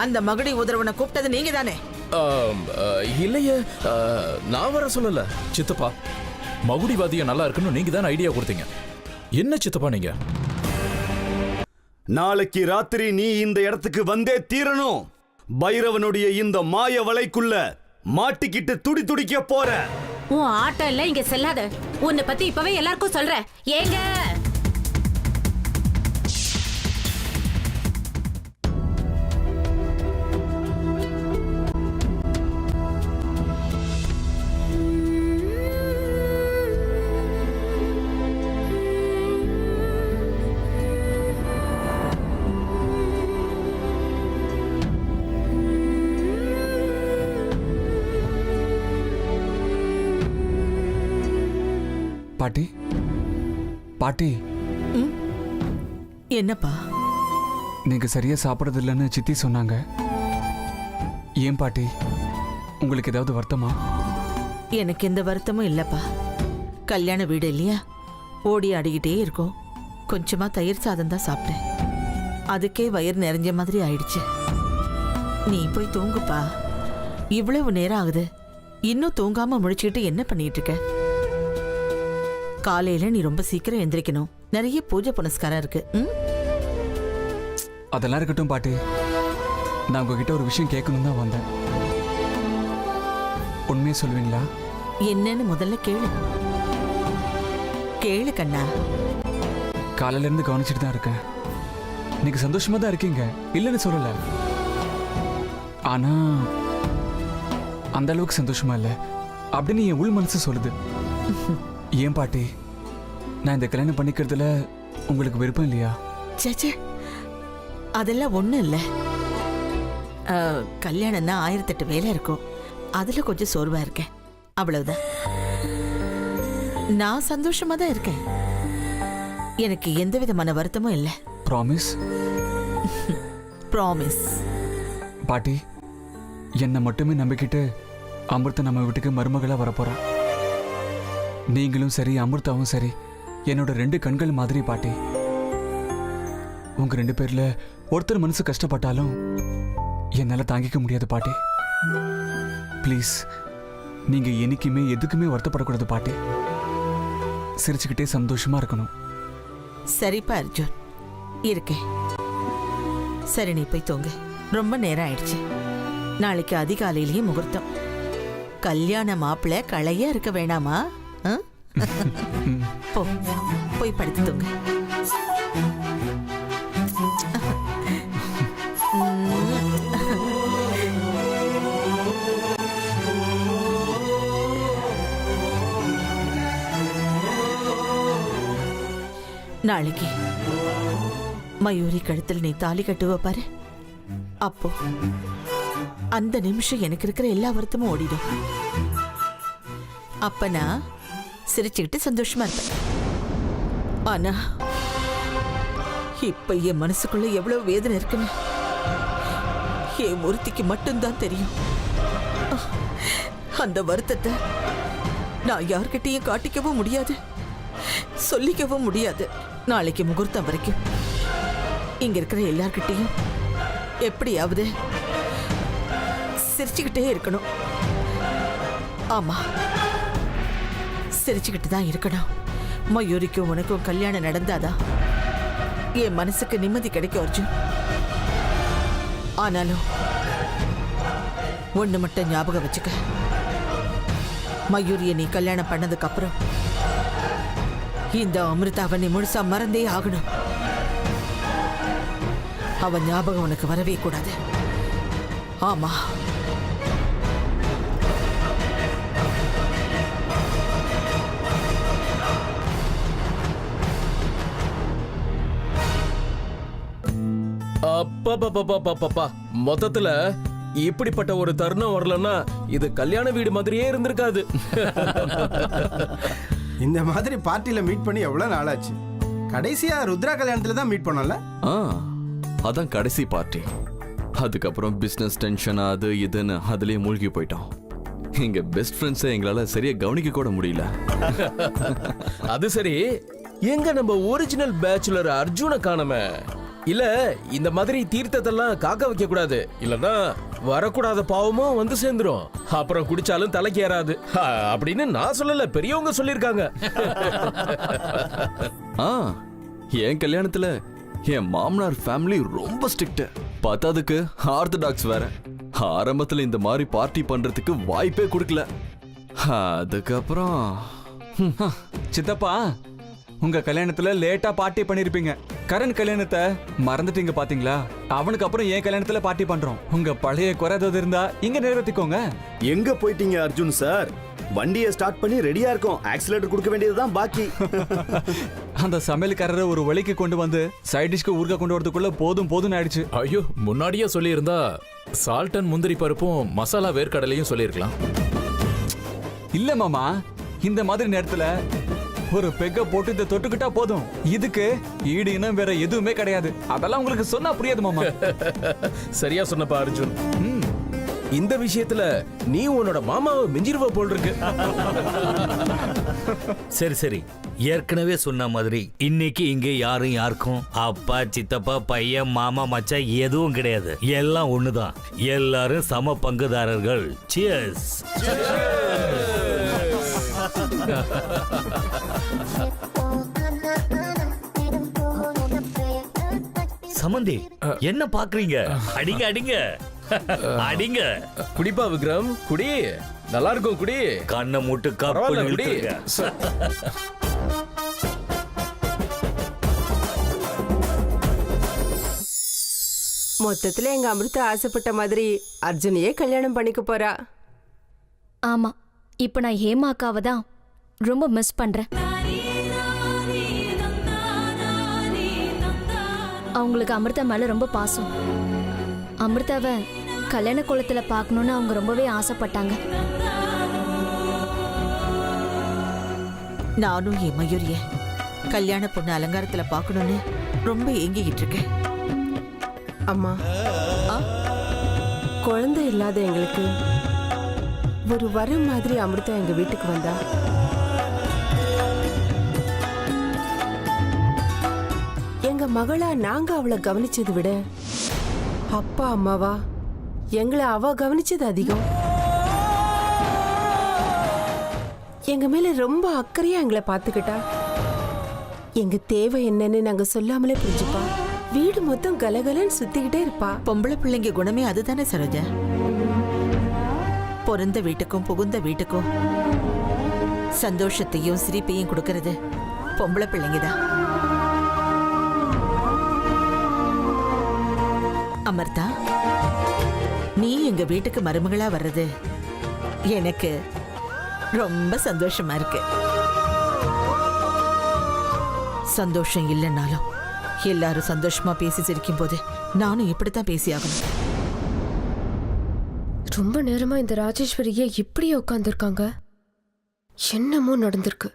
அந்த மகுடி உதரவனை கூப்பிட்டது நீங்க தானே? இல்லையே, நான் வர சொல்லல. சித்தப்பா, மகுடிவாதியம் நல்லா இருக்குன்னு நீங்க தான் ஐடியா கொடுத்தீங்க. என்ன சித்தப்பா நீங்க? நாளைக்கு ராத்திரி நீ இந்த இடத்துக்கு வந்தே தீரணும். பைரவனுடைய இந்த மாய வலைக்குள்ள மாட்டிக்கிட்டு துடி துடிக்க போற. உன் ஆட்டம் இல்ல இங்க செல்லாத. உன்னை பத்தி இப்பவே எல்லாருக்கும் சொல்ற. ஏங்க பாட்டி, பாட்டி, என்னப்பா? நீங்க சரியா சாப்பிடறது இல்லைன்னு சித்தி சொன்னாங்க. ஏன் பாட்டி, உங்களுக்கு ஏதாவது வருத்தமா? எனக்கு எந்த வருத்தமும் இல்லப்பா. கல்யாண வீடு இல்லையா, ஓடி ஆடிக்கிட்டே இருக்கோம். கொஞ்சமா தயிர் சாதம் தான் சாப்பிட்டேன். அதுக்கே வயிறு நிறைஞ்ச மாதிரி ஆயிடுச்சு. நீ போய் தூங்குப்பா. இவ்வளவு நேரம் ஆகுது, இன்னும் தூங்காம முழிச்சுக்கிட்டு என்ன பண்ணிட்டு இருக்க? காலையில நீ ரொம்ப சீக்கிரம் எந்திரிக்கணும். நிறைய பூஜை புனஸ்காரம் இருக்கு. அதெல்லாம் இருக்கட்டும் பாட்டி, நான் உங்ககிட்ட ஒரு விஷயம் கேட்கணும் தான் வந்தேன். உண்மையை சொல்லுவீங்களா? என்னன்னு முதல்ல கேளு. கேளு கண்ணா. காலையில இருந்து கவனிச்சுட்டு தான் இருக்கேன். நீங்க சந்தோஷமா தான் இருக்கீங்க, இல்லைன்னு சொல்லல. ஆனா அந்த அளவுக்கு சந்தோஷமா இல்ல அப்படின்னு என் உள் மனசு சொல்லுது. ஏன் பாட்டி, நான் இந்த கல்யாணம் பண்ணிக்கிறதுல உங்களுக்கு விருப்பம் இல்லையா? சேச்சே, அதெல்லாம் ஒண்ணும் இல்ல. கல்யாணம்னா 1008 வேலை இருக்கும். அதுல கொஞ்சம் சோர்வா இருக்கேன், அவ்வளவுதான். நான் சந்தோஷமா தான் இருக்கேன். எனக்கு எந்த விதமான வருத்தமும் இல்ல. ப்ராமிஸ்? ப்ராமிஸ். பாட்டி, என்னை மட்டுமே நம்பிக்கிட்டு அமிர்தா நம்ம வீட்டுக்கு மருமகளா வரப்போறா. நீங்களும் சரி, அமிர்தாவும் சரி, என்னோட 2 கண்கள் மாதிரி பாட்டி. உங்க 2 பேர்ல ஒருத்தர் மனசு கஷ்டப்பட்டாலும் என்னால தாங்கிக்க முடியாது பாட்டி. ப்ளீஸ், நீங்க என்னைக்குமே எதுக்குமே வருத்தப்படக்கூடாது பாட்டி. சிரிச்சுக்கிட்டே சந்தோஷமா இருக்கணும். சரிப்பா அர்ஜுன், இருக்கேன். சரி, நீ போய் தூங்கு. ரொம்ப நேரம் ஆயிடுச்சு. நாளைக்கு அதிகாலையிலேயே முகூர்த்தம். கல்யாண மாப்பிள்ளை களையா இருக்க வேணாமா? போய் படுத்து தூங்க. நாளைக்கு மயூரி கழுத்தில் நீ தாலி கட்டுவ பாரு. அப்போ அந்த நிமிஷம் எனக்கு இருக்கிற எல்லா வருத்தமும் ஓடிடும். அப்ப நான் சிரிச்சுக்கிட்டு சந்தோஷமா இருப்பேன். ஆனா இப்ப என் மனசுக்குள்ள எவ்வளவு வேதனை இருக்குன்னு என் ஒருத்திக்கு மட்டும்தான் தெரியும். அந்த வருத்தத்தை நான் யார்கிட்டையும் காட்டிக்கவும் முடியாது, சொல்லிக்கவும் முடியாது. நாளைக்கு முகூர்த்தம் வரைக்கும் இங்க இருக்கிற எல்லார்கிட்டையும் எப்படியாவது சிரிச்சுக்கிட்டே இருக்கணும். ஆமா, சிரிச்சுக்கிட்டு தான் இருக்கணும். மயூரிக்கும் உனக்கும் கல்யாணம் நடந்தாதான் என் மனசுக்கு நிம்மதி கிடைக்கும் அர்ஜுன். ஆனாலும் ஒண்ணு மட்டும் ஞாபகம் வச்சுக்க. மயூரியை நீ கல்யாணம் பண்ணதுக்கு அப்புறம் இந்த அமிர்தாவை நீ முழுசா மறந்தே ஆகணும். அவன் ஞாபகம் உனக்கு வரவே கூடாது. ஆமா, அப்பா, மொத்தத்துல இப்படிப்பட்ட ஒரு தருணம் வரலன்னா இது கல்யாண வீடு மாதிரியே இருந்திருக்காது. இந்த மாதிரி பார்ட்டில மீட் பண்ணி எவ்வளவு நாள் ஆச்சு? கடைசியா ருத்ரா கல்யாணத்துல தான் மீட் பண்ணல. அதான் கடைசி பார்ட்டி. அதுக்கப்புறம் பிசினஸ் டென்ஷன் அது இதுன்னு அதுலயே மூழ்கி போயிட்டோம். எங்க பெஸ்ட் ஃப்ரெண்ட்ஸை எங்களால சரியா கவனிக்க கூட முடியல. அது சரி, எங்க நம்ம ஒரிஜினல் பேச்சுலர் அர்ஜுனை காணோமே? இல்ல இந்த மாதிரி தீர்த்தத்தெல்லாம் காக்க வைக்க கூடாது, இல்லனா வரக்கூடாத பாவமும் வந்து சேர்ந்துரும். அப்புறம் குடிச்சாலும் தலைக்கு ஏறாது அப்படின்னு நான் சொல்லல, பெரியவங்க சொல்லிருக்காங்க. ஆ, என் கல்யாணத்துல என் மாமனார் ஃபேமிலி ரொம்ப ஸ்ட்ரிக்ட். பத்தாதுக்கு ஆர்த்தடாக்ஸ் வேற. ஆரம்பத்துல இந்த மாதிரி பார்ட்டி பண்றதுக்கு வாய்ப்பே கொடுக்கல. அதுக்கப்புறம் சித்தப்பா, உங்க கல்யாணத்துல லேட்டா பார்ட்டி பண்ணிருப்பீங்க. கரண் கல்யாணத்தை மறந்துட்டீங்க பாத்தீங்களா? அவனுக்கு அப்புறம் என் கல்யாணத்துல பார்ட்டி பண்றோம். உங்க பழைய குறைதாவது இருந்தா இங்க நிறைவேற்றிக்கோங்க. எங்க போயிட்டீங்க அர்ஜுன் சார்? வண்டியை ஸ்டார்ட் பண்ணி ரெடியா இருக்கும், ஆக்சிலேட்டர் கொடுக்க வேண்டியதுதான் பாக்கி. அந்த சமையல்காரரை ஒரு வழிக்கு கொண்டு வந்து சைட் டிஷ்க்கு ஊர்க்க கொண்டு வரதுக்குள்ள போதும் ஆயிடுச்சு. ஐயோ, முன்னாடியே சொல்லியிருந்தா சால்ட் அண்ட் முந்திரி பருப்பும் மசாலா வேர்க்கடலையும் சொல்லியிருக்கலாம். இல்ல மாமா, இந்த மாதிரி நேரத்துல ஒரு பெக்க போட்டு இதை தொட்டுக்கிட்டா போதும். இதுக்கு ஈடு இனம் வேற எதுவுமே கிடையாது. அதெல்லாம் உங்களுக்கு சொன்னா புரியாது மாமா. சரியா சொன்னப்பா அர்ஜுன். இந்த விஷயத்துல நீ உன்னோட மாமாவை மிஞ்சிருவ போல் இருக்கு. சரி, ஏற்கனவே சொன்ன மாதிரி இன்னைக்கு இங்க யாரும் யாருக்கும் அப்பா, சித்தப்பா, பையன், மாமா, மச்சான் எதுவும் கிடையாது. எல்லாம் ஒண்ணுதான். எல்லாரும் சம பங்குதாரர்கள். சியர்ஸ். சமந்தி, என்ன பாக்குறீங்க? அடிங்க அடிங்க அடிங்க. குடிப்பா விக்ரம், குடி. நல்லா இருக்கும், குடி. கண்ணை மூட்டு பரவாயில்ல, குடி. மொத்தத்துல எங்க அமிர்தா ஆசைப்பட்ட மாதிரி அர்ஜுனையே கல்யாணம் பண்ணிக்க போறா. ஆமா, இப்ப நான் ஹேமா அக்காவை தான் ரொம்ப மிஸ் பண்றேன். அவங்களுக்கு அமிர்தா மேல ரொம்ப பாசம். அமிர்தாவை கல்யாண கோலத்துல பார்க்கணும்னு அவங்க ரொம்பவே ஆசைப்பட்டாங்க. நானும் என் மயூரிய கல்யாண பொண்ணு அலங்காரத்துல பார்க்கணும்னு ரொம்ப ஏங்கிக்கிட்டு இருக்கேன். அம்மா, குழந்தை இல்லாத எங்களுக்கு ஒரு வரம் மாதிரி அமிர்தா எங்க வீட்டுக்கு வந்தா. எங்க மகளா நாங்க அவளை கவனிச்சதை விட அப்பா அம்மாவா எங்களை அவ கவனிச்சது அதிகம். எங்க மேல ரொம்ப அக்கறையா எங்களை பாத்துக்கிட்டா. எங்க தேவை என்னன்னு நாங்க சொல்லாமலே புரிஞ்சுப்பா. வீடு மொத்தம் கலகலன்னு சுத்திக்கிட்டே இருப்பா. பொம்பளை பிள்ளைங்க குணமே அதுதானே சரோஜா. பிறந்த வீட்டுக்கும் புகுந்த வீட்டுக்கும் சந்தோஷத்தையும் சிரிப்பையும் கொடுக்கறது பொம்பளை பிள்ளைங்கதான். அமர்தா, நீ எங்க வீட்டுக்கு மருமகளா வர்றது எனக்கு ரொம்ப சந்தோஷமா இருக்கு. சந்தோஷம் இல்லைன்னாலும் எல்லாரும் சந்தோஷமா பேசி சிரிக்கும் போது நானும் இப்படித்தான் பேசி ஆகணும். ரொம்ப நேரமா இந்த ராஜேஸ்வரியே இப்படியே உட்கார்ந்துருக்காங்க. என்னமோ நடந்திருக்கு.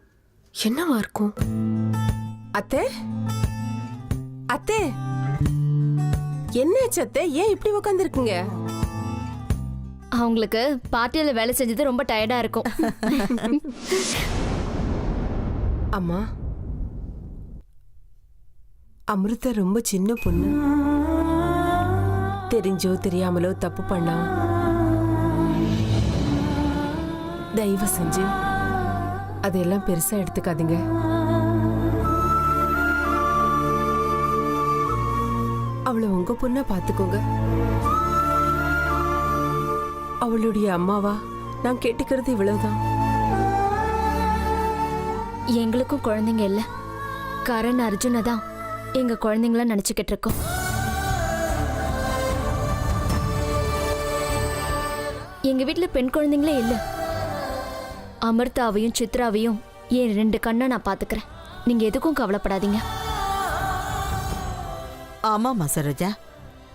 என்னவா இருக்கும்? அத்தை, அத்தை, என்னாச்சு அத்தை? ஏன் இப்படி உட்கார்ந்துருக்குங்க? அவங்களுக்கு பார்ட்டியில வேலை செஞ்சது ரொம்ப டயர்டா இருக்கும். அம்மா, அமிர்தா ரொம்ப சின்ன பொண்ணு. தெரிஞ்சோ தெரியாமலோ தப்பு பண்ணா. தயவு செஞ்சு அதெல்லாம் பெருசா எடுத்துக்காதீங்க. அவளை உங்க பொண்ணா பாத்துக்கோங்க. அவளுடைய அம்மாவா நான் கேட்டுக்கிறது இவ்வளவுதான். எங்களுக்கும் குழந்தைங்க இல்ல. கரண், அர்ஜுனை தான் எங்க குழந்தைங்கள நினைச்சுக்கிட்டு இருக்கோம். எங்க வீட்டுல பெண் குழந்தைங்களே இல்ல. அமிர்தாவையும் சித்ராவையும் என் 2 கண்ணை நான் பாத்துக்கிறேன். நீங்க எதுக்கும் கவலைப்படாதீங்க. ஆமாமா சரோஜா,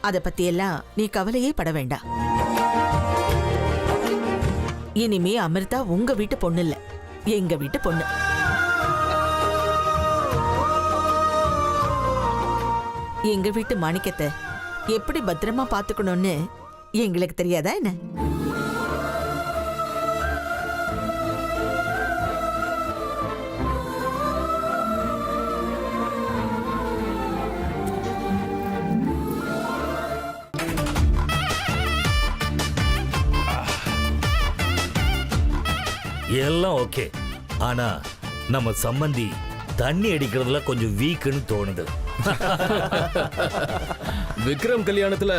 அத பத்தி எல்லாம் நீ கவலையே பட வேண்டாம். இனிமே அமிர்தா உங்க வீட்டு பொண்ணு இல்ல, எங்க வீட்டு பொண்ணு. எங்க வீட்டு மாணிக்கத்தை எப்படி பத்திரமா பாத்துக்கணும்னு எங்களுக்கு தெரியாதா என்ன? எல்லாம் ஓகே. ஆனா நம்ம சம்பந்தி தண்ணி அடிக்கிறதுல கொஞ்சம் வீக்குன்னு தோணுது. விக்ரம் கல்யாணத்துல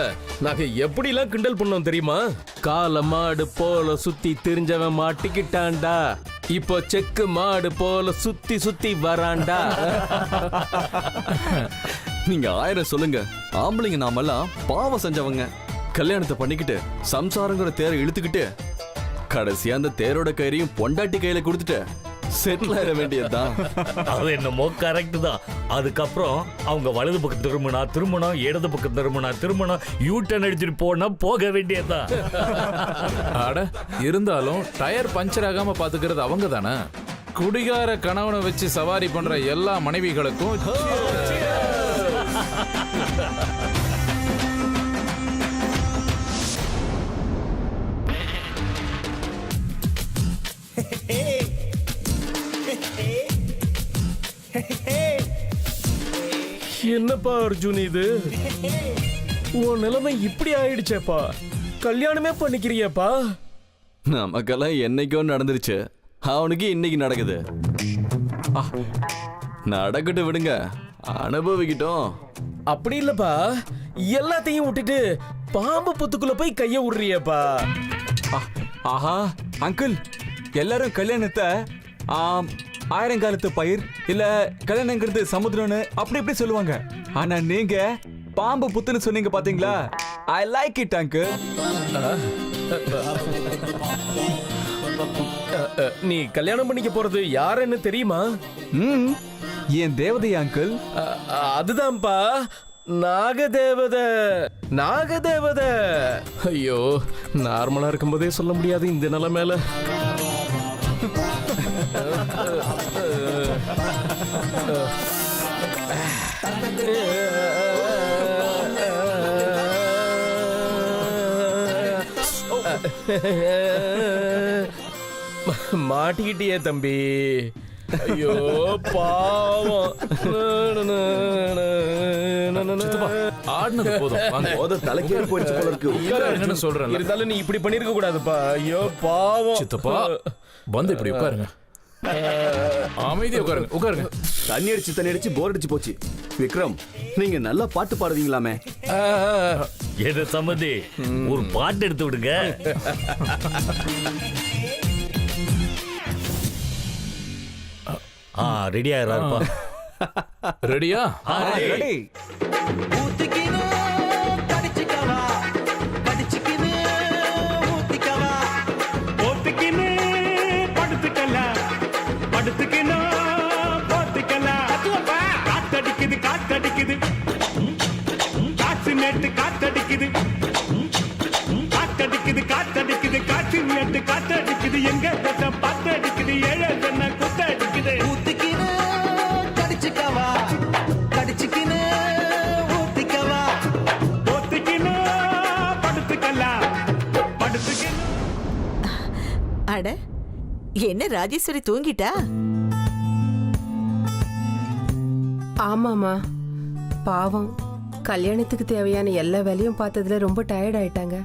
நாங்க எப்படிலாம் கிண்டல் பண்ணோம் தெரியுமா? கால மாடு போல சுத்தி தெரிஞ்சவன் மாட்டிக்கிட்டான்டா, இப்போ செக்கு மாடு போல சுத்தி சுத்தி வரான்டா. நீங்க 1000 சொல்லுங்க, ஆம்பளைங்க நாமெல்லாம் பாவம் செஞ்சவங்க. கல்யாணத்தை பண்ணிக்கிட்டு சம்சாரங்கிற தேரை இழுத்துக்கிட்டு கடைசியா அந்த தேரோட கயிறையும் பொண்டாட்டி கையில கொடுத்துட்டு செட்டில் ஆயிட வேண்டியதுதான். அது என்னமோ கரெக்ட் தான். அதுக்கப்புறம் அவங்க வலது பக்கம் திரும்பணும், இடது பக்கம் திரும்பணும், யூ டர்ன் அடிச்சுட்டு போக வேண்டியதுதான். அட இருந்தாலும் டயர் பஞ்சர் ஆகாம பாத்துக்கிறது அவங்க தானே. குடிகார கணவனை வச்சு சவாரி பண்ற எல்லா மனைவிகளுக்கும் என்னப்பா அர்ஜுன் இது? உன் நிலைமை இப்படி ஆயிடுச்சேப்பா. கல்யாணமே பண்ணிக்கிறியப்பா? நமக்கெல்லாம் என்னைக்கோ நடந்துருச்சு, அவனுக்கு இன்னைக்கு நடக்குது. நடக்கட்டும் விடுங்க, அனுபவிக்கிட்டோம். அப்படி இல்லப்பா, எல்லாத்தையும் விட்டுட்டு பாம்பு புத்துக்குள்ள போய் கைய விடுறியப்பா. ஆஹா அங்கிள், எல்லாரும் கல்யாணத்தை ஆயிரங்காலத்து பயிர் இல்ல கல்யாணங்கிறது சமுத்திரம்னு அப்படி இப்படி சொல்லுவாங்க. ஆனா நீங்க பாம்பு புத்துன்னு சொன்னீங்க பாத்தீங்களா? I like it uncle. நீ கல்யாணம் பண்ணிக்க போறது யாருன்னு தெரியுமா? என் தேவதை அங்கிள். அதுதான்ப்பா, நாகதேவதை. ஐயோ, நார்மலா இருக்கும்போதே சொல்ல முடியாது இந்த நிலைமையில. மாட்டிக்கிட்டியே தம்பி. ஐயோ பாவம். ஆடினது போதும். தலைக்கேறி போயிடுச்சு போல இருக்கு. சொல்றேன், இருந்தாலும் நீ இப்படி பண்ணிருக்க கூடாதுப்பா. ஐயோ பாவம். சித்தப்பா வந்து இப்படி உட்காருங்க. அமைதியா உட்காருங்க. தண்ணி அடிச்சு போர் அடிச்சு போச்சு. விக்ரம், நீங்க நல்லா பாட்டு பாடுவீங்களாமே. எது சம்மதி, ஒரு பாட்டு எடுத்து விடுங்க. ரெடியா இருப்பா. ரெடியா? ரெடி. காத்தடிக்குது காற்று நேட்டு காத்தடிக்குது காற்று நேட்டு காத்தடிக்குது எங்க பாத்தடிக்குது ஏழை என்ன குத்தடிக்குது. ஊத்திக்கினு கடிச்சுக்கவா கடிச்சுக்கினு ஊத்திக்கவா ஊத்திக்கினு படுத்துக்கலாம் படுத்துக்கினு. அட என்ன ராஜேஸ்வரி தூங்கிட்டா? ஆமாமா, பாவம் கல்யாணத்துக்கு தேவையான எல்லா வேலையும் பார்த்ததுல ரொம்ப டயர்ட் ஆயிட்டாங்க.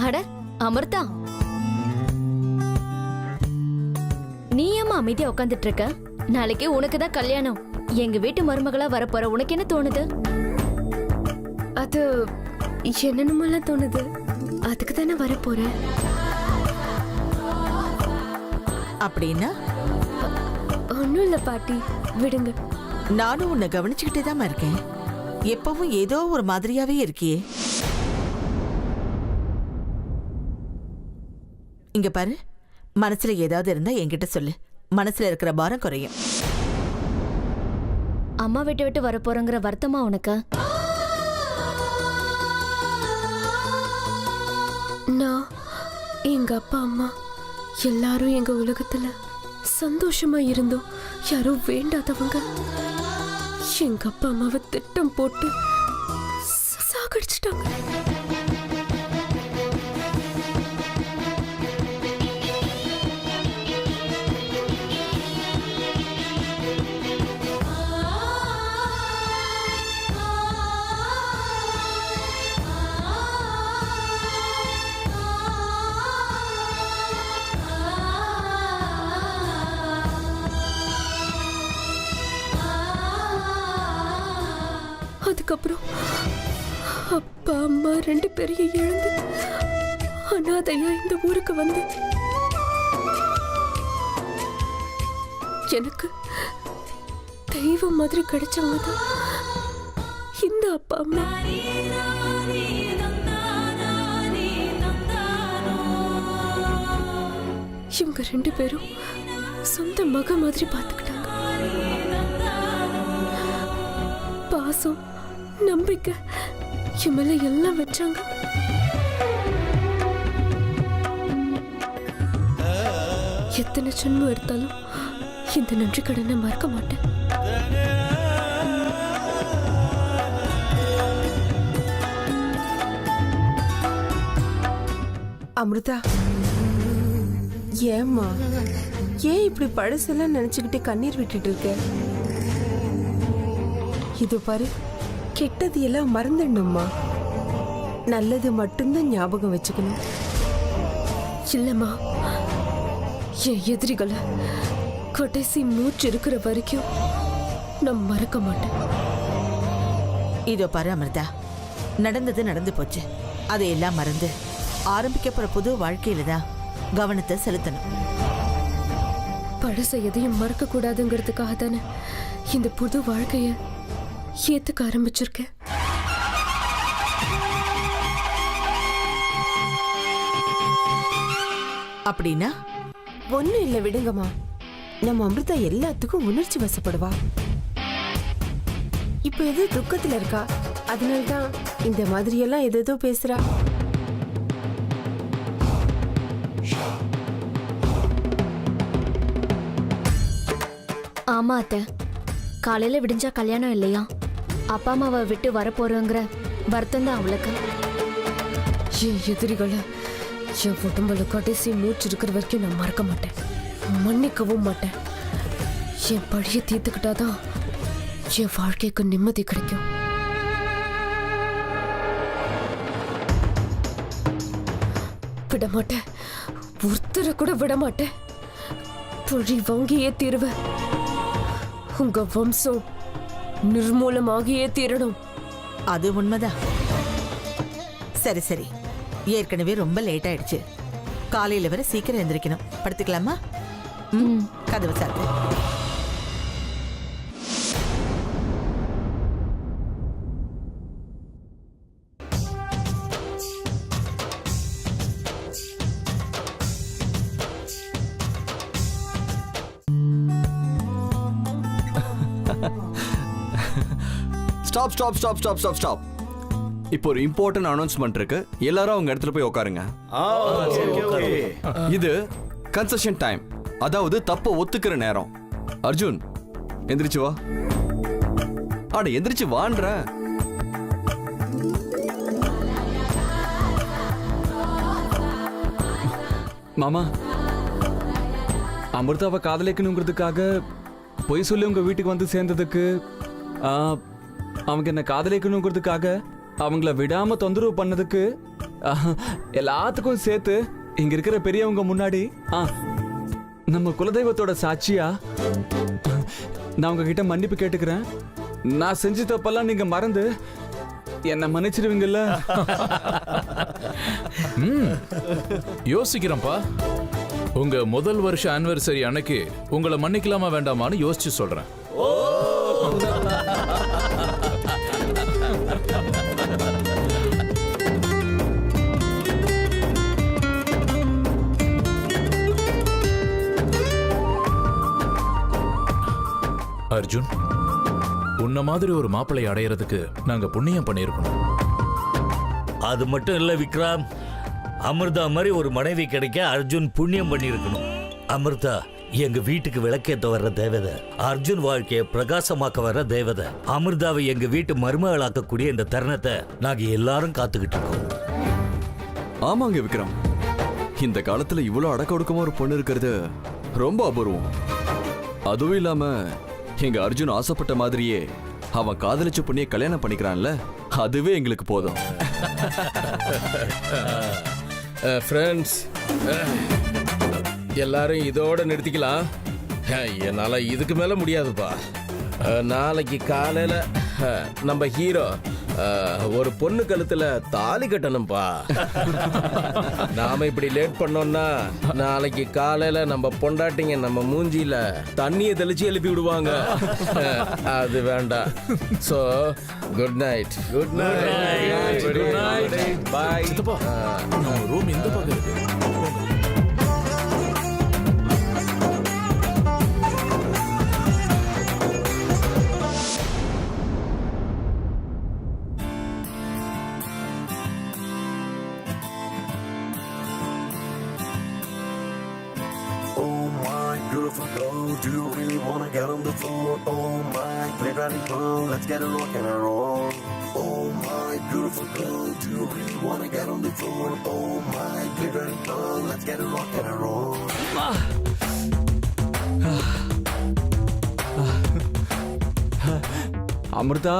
அட அமிர்தா, நீ ஏமா அமைதியா உட்காந்துட்டு இருக்க? நாளைக்கு உனக்கு தான் கல்யாணம். எங்க வீட்டு மருமகளா வரப்போற உனக்கு என்ன தோணுது? அது என்னென்னமெல்லாம் தோணுது, அதுக்கு தானே வரப்போறேன். அப்படின்னா ஒன்னும் இல்ல பாட்டி, விடுங்க. நானும் உன்னை கவனிச்சுக்கிட்டே தான் இருக்கேன். எப்பவும் ஏதோ ஒரு மாதிரியாவே இருக்கியே. இங்க பாரு, மனசுல ஏதாவது இருந்தா என்கிட்ட சொல்லு. மனசுல இருக்கிற பாரம் குறையும். அம்மா விட்டு விட்டு வரப்போறங்கிற வருத்தமா உனக்கு? நான், எங்க அப்பா அம்மா எல்லாரும் எங்க உலகத்துல சந்தோஷமா இருந்தோம். யாரோ வேண்டாதவங்க எங்க அப்பா அம்மாவை திட்டம் போட்டு சாகடிச்சிட்டாங்க. அதுக்கப்புறம் அப்பா அம்மா 2 பேரையும் இழந்து அனாதையா இந்த ஊருக்கு வந்து எனக்கு தெய்வம் மாதிரி கிடைச்சவங்க தான் இந்த அப்பா அம்மா. இவங்க 2 பேரும் சொந்த மக மாதிரி பார்த்துக்கிட்டாங்க. பாசம் நம்பிக்கை என் மேல எல்லாம் வச்சாங்க. எத்தனை ஜென்மம் எடுத்தாலும் இந்த நன்றி கடனை மறக்க மாட்டேன். அமிர்தா, ஏம்மா ஏன் இப்படி பழசெல்லாம் நினைச்சுக்கிட்டு கண்ணீர் விட்டுட்டு இருக்க? இது பாரு, கெட்டது எல்லாம் மறந்துடணும்மா, நல்லது மட்டும்தான் ஞாபகம் வச்சுக்கணும். இல்லம்மா, என் எதிரிகளை கடைசி மூச்சு இருக்கிற வரைக்கும் நான் மறக்க மாட்டேன். இதோ பாரு அமிர்தா, நடந்தது நடந்து போச்சு. அதையெல்லாம் மறந்து ஆரம்பிக்க போற புது வாழ்க்கையில தான் கவனத்தை செலுத்தணும். பழச எதையும் மறக்க கூடாதுங்கிறதுக்காக தானே இந்த புது வாழ்க்கைய ஏத்துக்க ஆரம்பிச்சிருக்கேன். அப்படின்னா ஒண்ணும் இல்ல, விடுங்கம்மா. நம்ம அமிர்தா எல்லாத்துக்கும் உணர்ச்சி வசப்படுவா. இப்ப ஏதோ துக்கத்துல இருக்கா, அதனால்தான் இந்த மாதிரி எல்லாம் ஏதோ பேசுறா. ஆமா அத்தை, காலையில விடிஞ்சா கல்யாணம் இல்லையா, அப்பா அம்மாவை விட்டு வரப்போறோங்கிற வருத்தம் தான் அவளுக்கு. என் எதிரிகளை என் உடம்புல கடைசி மூச்சு இருக்கிற வரைக்கும் நான் மறக்க மாட்டேன், மன்னிக்கவும் மாட்டேன். என் பழிய தீர்த்துக்கிட்டாதான் என் வாழ்க்கைக்கு நிம்மதி கிடைக்கும். விட மாட்டேன், ஒருத்தரை கூட விட மாட்டேன். பழி வாங்கியே தீருவேன். உங்க வம்சம் நிர்மூலமாகியே தீரணும். அது உண்மைதான். சரி சரி, ஏற்கனவே ரொம்ப லேட் ஆயிடுச்சு. காலையில வரை சீக்கிரம் எந்திரிக்கணும். படுத்துக்கலாமா? கதவை சாத்து. Stop stop stop stop stop stop. இப்போ ஒரு இம்பார்ட்டன்ட் அனௌன்ஸ்மெண்ட் இருக்கு. எல்லாரும் அவங்க இடத்துல போய் உட்காருங்க. இது கன்செஷன் டைம், அதாவது தப்ப ஒத்துக்கிற நேரம். அர்ஜுன், எந்திரிச்சு வா. அட எந்திரிச்சு வான்ற. மாமா, அமிர்தாவை காதலிக்கணுங்கிறதுக்காக பொய் சொல்லி உங்க வீட்டுக்கு வந்து சேர்ந்ததுக்கு, அவங்க என்ன காதலிக்கணுங்கிறதுக்காக அவங்கள விடாம தொந்தரவு பண்ணதுக்கு, எல்லாத்துக்கும் சேர்த்து இங்க இருக்கிற பெரியவங்க முன்னாடி நம்ம குலதெய்வத்தோட சாட்சியா நான் உங்ககிட்ட மன்னிப்பு கேட்டுக்கிறேன். நான் செஞ்ச தப்பெல்லாம் நீங்க மறந்து என்ன மன்னிச்சிருவீங்கல்ல? யோசிக்கிறேன்ப்பா. உங்க முதல் வருஷ ஆனிவர்சரி அன்னைக்கு உங்களை மன்னிக்கலாமா வேண்டாமான்னு யோசிச்சு சொல்றேன். அர்ஜுன், உன்ன மாதிரி ஒரு மாப்பிள்ளை அடையறதுக்கு நாங்க புண்ணியம் பண்ணியிருக்கணும். அது மட்டும் இல்ல விக்ரம், அமிர்தா மாதிரி ஒரு மனைவி கிடைக்க அர்ஜுன் புண்ணியம் பண்ணியிருக்கணும். அமிர்தா எங்க வீட்டுக்கு விளக்கேத்த வர்ற தேவதை, அர்ஜுன் வாழ்க்கையை பிரகாசமாக்க வர்ற தேவதை. அமிர்தாவை எங்க வீட்டு மருமகளாக்கக்கூடிய இந்த தருணத்தை நாங்க எல்லாரும் காத்துக்கிட்டு இருக்கோம். ஆமாங்க விக்ரம், இந்த காலத்துல இவ்வளவு அடக்க ஒடுக்கமா ஒரு பொண்ணு இருக்கிறது ரொம்ப அபூர்வம். அதுவும் இல்லாம எங்க அர்ஜுன் ஆசைப்பட்ட மாதிரியே அவன் காதலிச்ச பொண்ணியை கல்யாணம் பண்ணிக்கிறான்ல, அதுவே எங்களுக்கு போதும். ஃப்ரெண்ட்ஸ், எல்லாரும் இதோட நிறுத்திக்கலாம். என்னால இதுக்கு மேல முடியாதுப்பா. நாளைக்கு காலையில நம்ம ஹீரோ ஒரு பொண்ணு கழுத்துல தாலி கட்டணும்பா. நாம இப்படி லேட் பண்ணோம்னா நாளைக்கு காலையில நம்ம பொண்டாட்டிங்க நம்ம மூஞ்சில தண்ணியை தெளிச்சு எழுப்பி விடுவாங்க. அது வேண்டாம். So good night. Good night. Good night. Bye. Room எந்த பக்கம் இருக்கு? Oh my beautiful girl, do you really wanna get on the floor? Oh my great riding girl, let's get a rock and a roll. Oh my beautiful girl, do you really wanna get on the floor? Oh my great riding girl, let's get a rock and a roll. Amrita